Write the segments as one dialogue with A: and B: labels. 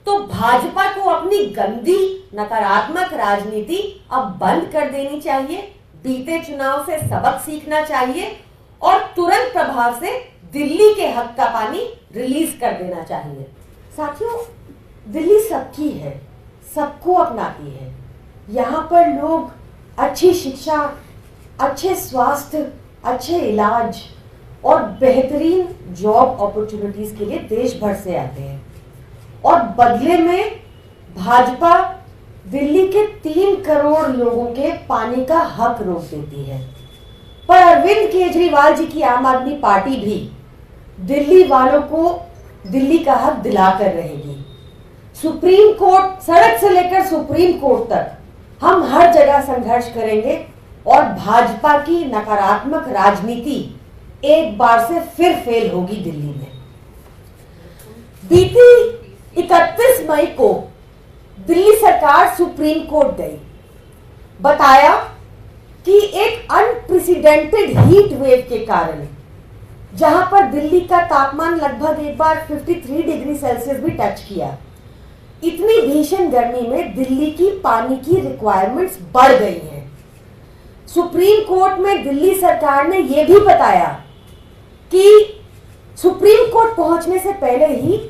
A: तो भाजपा को अपनी गंदी नकारात्मक राजनीति अब बंद कर देनी चाहिए, बीते चुनाव से सबक सीखना चाहिए और तुरंत प्रभाव से दिल्ली के हक का पानी रिलीज कर देना चाहिए। साथियों, दिल्ली सबकी है, सबको अपनाती है। यहाँ पर लोग अच्छी शिक्षा, अच्छे स्वास्थ्य, अच्छे इलाज और बेहतरीन जॉब अपॉर्चुनिटीज के लिए देश भर से आते हैं और बदले में भाजपा दिल्ली के 3 करोड़ लोगों के पानी का हक रोक देती है। पर अरविंद केजरीवाल जी की आम आदमी पार्टी भी दिल्ली वालों को दिल्ली का हक दिलाकर रहेगी। सुप्रीम कोर्ट, सड़क से लेकर सुप्रीम कोर्ट तक हम हर जगह संघर्ष करेंगे और भाजपा की नकारात्मक राजनीति एक बार से फिर फेल होगी दिल्ली में। बीती 31 मई को दिल्ली सरकार सुप्रीम कोर्ट गई, बताया कि एक अनप्रेसिडेंटेड हीट वेव के कारण, जहां पर दिल्ली का तापमान लगभग एक बार 53 डिग्री सेल्सियस भी टच किया, इतनी भीषण गर्मी में दिल्ली की पानी की रिक्वायरमेंट्स बढ़ गई हैं। सुप्रीम कोर्ट में दिल्ली सरकार ने यह भी बताया कि सुप्रीम कोर्ट पहुंचने से पहले ही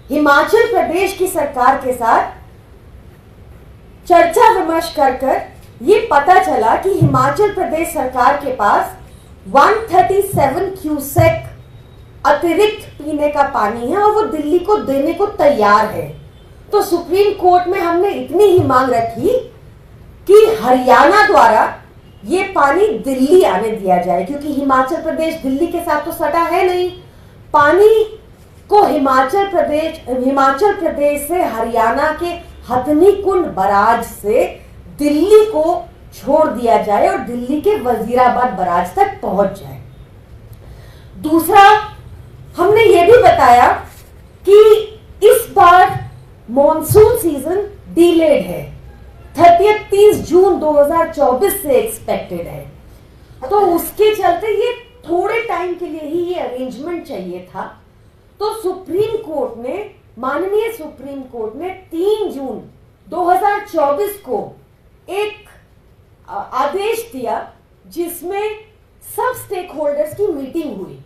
A: हिमाचल प्रदेश की सरकार के साथ चर्चा विमर्श कर ये पता चला कि हिमाचल प्रदेश सरकार के पास 137 क्यूसेक अतिरिक्त पीने का पानी है और वो दिल्ली को देने को तैयार है। तो सुप्रीम कोर्ट में हमने इतनी ही मांग रखी कि हरियाणा द्वारा ये पानी दिल्ली आने दिया जाए, क्योंकि हिमाचल प्रदेश दिल्ली के साथ तो सटा है नहीं। पानी को हिमाचल प्रदेश से हरियाणा के हथनी कुंड बराज से दिल्ली को छोड़ दिया जाए और दिल्ली के वजीराबाद बराज तक पहुंच जाए। दूसरा, हमने ये भी बताया कि इस बार मॉनसून सीजन डिलेड है, 30 जून 2024 से एक्सपेक्टेड है, तो उसके चलते ये थोड़े टाइम के लिए ही ये अरेंजमेंट चाहिए था। तो माननीय सुप्रीम कोर्ट ने 3 जून 2024 को एक आदेश दिया जिसमें सब स्टेक होल्डर्स की मीटिंग हुई।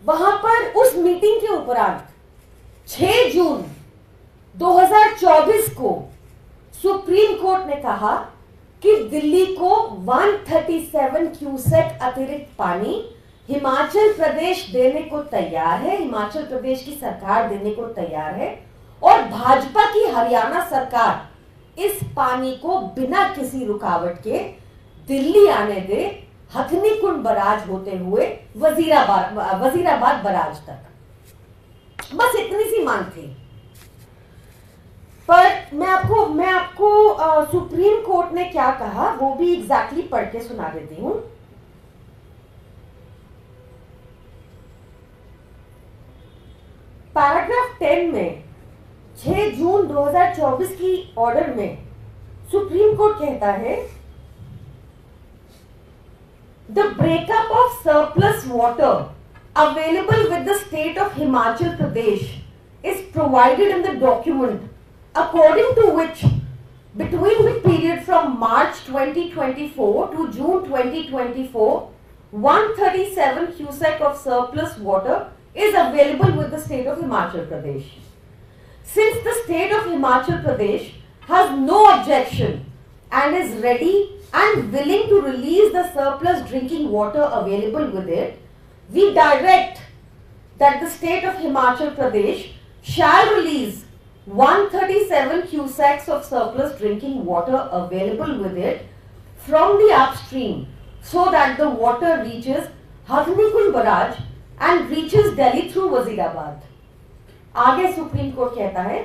A: वहां पर उस मीटिंग के उपरांत 6 जून 2024 को सुप्रीम कोर्ट ने कहा कि दिल्ली को 137 क्यूसेक अतिरिक्त पानी हिमाचल प्रदेश देने को तैयार है, हिमाचल प्रदेश की सरकार देने को तैयार है और भाजपा की हरियाणा सरकार इस पानी को बिना किसी रुकावट के दिल्ली आने दे, हथनी कुंड बराज होते हुए वजीराबाद बराज तक। बस इतनी सी मांग थी। पर मैं आपको सुप्रीम कोर्ट ने क्या कहा वो भी एग्जैक्टली पढ़ के सुना देती हूं। पैराग्राफ 10 में 6 जून 2024 की ऑर्डर में सुप्रीम कोर्ट कहता है, the breakup of surplus water available with the state of Himachal Pradesh is provided in the document according to which between the period from March 2024 to June 2024 137 cuseck of surplus water is available with the state of Himachal Pradesh. Since the state of Himachal Pradesh has no objection and is ready and willing to release the surplus drinking water available with it, we direct that the state of Himachal Pradesh shall release 137 cusacks of surplus drinking water available with it from the upstream so that the water reaches Hathnikund Barrage and reaches Delhi through Wazirabad. आगे supreme court कहता है,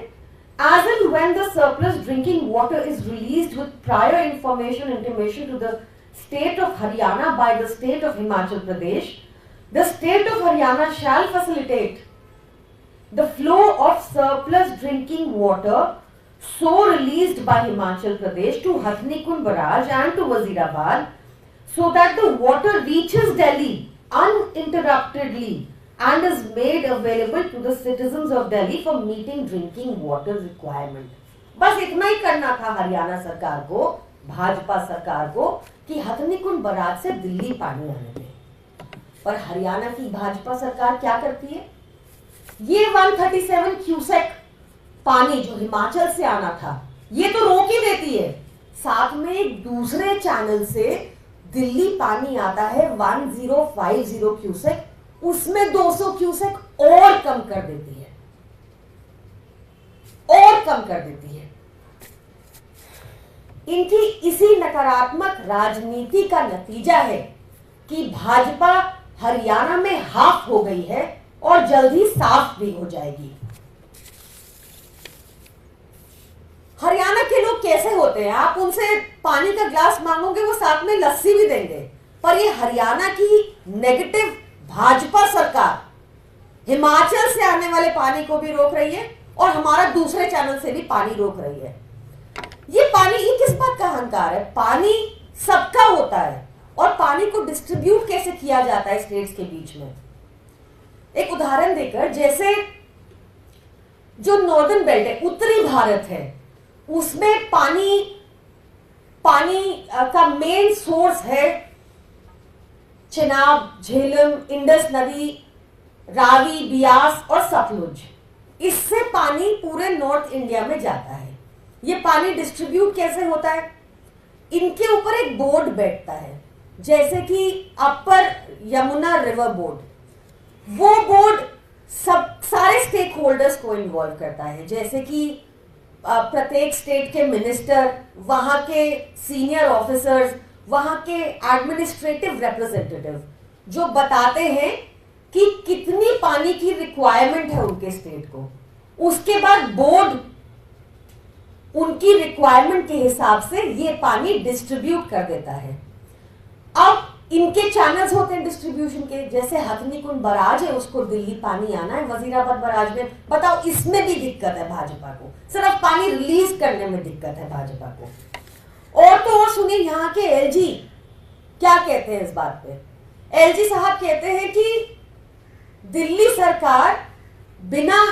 A: as and when the surplus drinking water is released with prior intimation to the state of Haryana by the state of Himachal Pradesh, the state of Haryana shall facilitate the flow of surplus drinking water so released by Himachal Pradesh to Hathnikund Barrage and to Wazirabad so that the water reaches Delhi uninterruptedly and is made available to the citizens of Delhi for meeting drinking water requirement. बस इतना ही करना था हरियाणा सरकार को, भाजपा सरकार को, कि Hathnikund barrage से दिल्ली पानी आने दे। पर हरियाणा की भाजपा सरकार क्या करती है? ये 137 क्यूसेक पानी जो हिमाचल से आना था, ये तो रोक ही देती है। साथ में एक दूसरे चैनल से दिल्ली पानी आता है 1050 क्यूसेक, उसमें 200 क्यूसेक और कम कर देती है, और कम कर देती है। इनकी इसी नकारात्मक राजनीति का नतीजा है कि भाजपा हरियाणा में हाफ हो गई है और जल्द ही साफ भी हो जाएगी। हरियाणा के लोग कैसे होते हैं? आप उनसे पानी का ग्लास मांगोगे, वो साथ में लस्सी भी देंगे। पर ये हरियाणा की नेगेटिव भाजपा सरकार हिमाचल से आने वाले पानी को भी रोक रही है और हमारा दूसरे चैनल से भी पानी रोक रही है। ये पानी, ये किस बात का अहंकार है? पानी सबका होता है और पानी को डिस्ट्रीब्यूट कैसे किया जाता है स्टेट्स के बीच में। एक उदाहरण देकर, जैसे जो नॉर्दर्न बेल्ट है, उत्तरी भारत है, उसमें पानी का मेन सोर्स है चिनाब, झेलम, इंडस नदी, रावी, बियास और सतलुज। इससे पानी पूरे नॉर्थ इंडिया में जाता है। ये पानी डिस्ट्रीब्यूट कैसे होता है? इनके ऊपर एक बोर्ड बैठता है, जैसे कि अपर यमुना रिवर बोर्ड। वो बोर्ड सब सारे स्टेक होल्डर्स को इन्वॉल्व करता है, जैसे कि प्रत्येक स्टेट के मिनिस्टर, वहां के सीनियर ऑफिसर्स, वहां के एडमिनिस्ट्रेटिव रिप्रेजेंटेटिव, जो बताते हैं कि कितनी पानी की रिक्वायरमेंट है उनके स्टेट को। उसके बाद बोर्ड उनकी रिक्वायरमेंट के हिसाब से ये पानी डिस्ट्रीब्यूट कर देता है। अब इनके चैनल्स होते हैं डिस्ट्रीब्यूशन के, जैसे हथनीकुंड बराज है, उसको दिल्ली पानी आना है, वजीराबाद बराज में। बताओ, इसमें भी दिक्कत है भाजपा को, सिर्फ पानी रिलीज करने में दिक्कत है भाजपा को। और तो और सुनिए, यहाँ के एलजी क्या कहते हैं इस बात पे। एलजी साहब कहते हैं कि दिल्ली सरकार बिना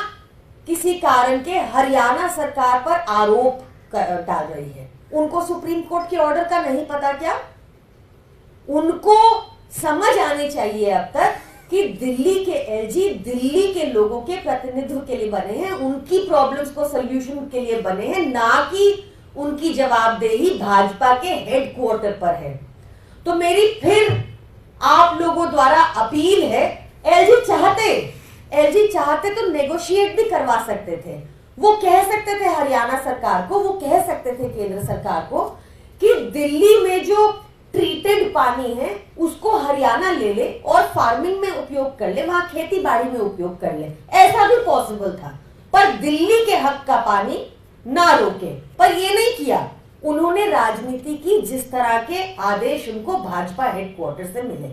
A: किसी कारण के हरियाणा सरकार पर आरोप डाल रही है। उनको सुप्रीम कोर्ट के ऑर्डर का नहीं पता क्या? उनको समझ आनी चाहिए अब तक कि दिल्ली के एलजी दिल्ली के लोगों के प्रतिनिधित्व के लिए बने हैं, उनकी प्रॉब्लम्स को सॉल्यूशन के लिए बने हैं, ना कि उनकी जवाबदेही भाजपा के हेडक्वार्टर पर है। तो मेरी फिर आप लोगों द्वारा अपील है, एलजी चाहते तो नेगोशिएट भी करवा सकते थे। वो कह सकते थे हरियाणा सरकार को, वो कह सकते थे केंद्र सरकार को कि दिल्ली में जो ट्रीटेड पानी है उसको हरियाणा ले ले और फार्मिंग में उपयोग कर ले, वहां खेती बाड़ी में उपयोग कर ले। ऐसा भी पॉसिबल था, पर दिल्ली के हक का पानी ना रोके। पर ये नहीं किया। उन्होंने राजनीति की जिस तरह के आदेश उनको भाजपा हेडक्वार्टर से मिले।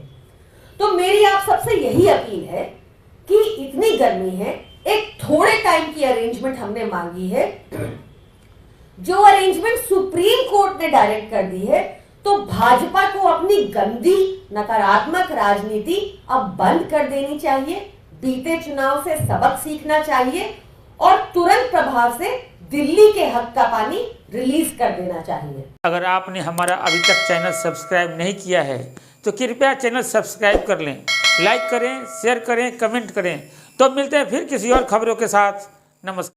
A: तो मेरी आप सबसे यही अपील है कि इतनी गर्मी है, एक थोड़े टाइम की अरेंजमेंट हमने मांगी है। जो अरेंजमेंट सुप्रीम कोर्ट ने डायरेक्ट कर दी है, तो भाजपा को अपनी गंदी नकारात्मक राजनीति अब बंद कर देनी चाहिए, बीते चुनाव से सबक सीखना चाहिए और तुरंत प्रभाव से दिल्ली के हक का पानी रिलीज कर देना चाहिए।
B: अगर आपने हमारा अभी तक चैनल सब्सक्राइब नहीं किया है तो कृपया चैनल सब्सक्राइब कर लें, लाइक करें, शेयर करें, कमेंट करें। तो मिलते हैं फिर किसी और खबरों के साथ। नमस्कार।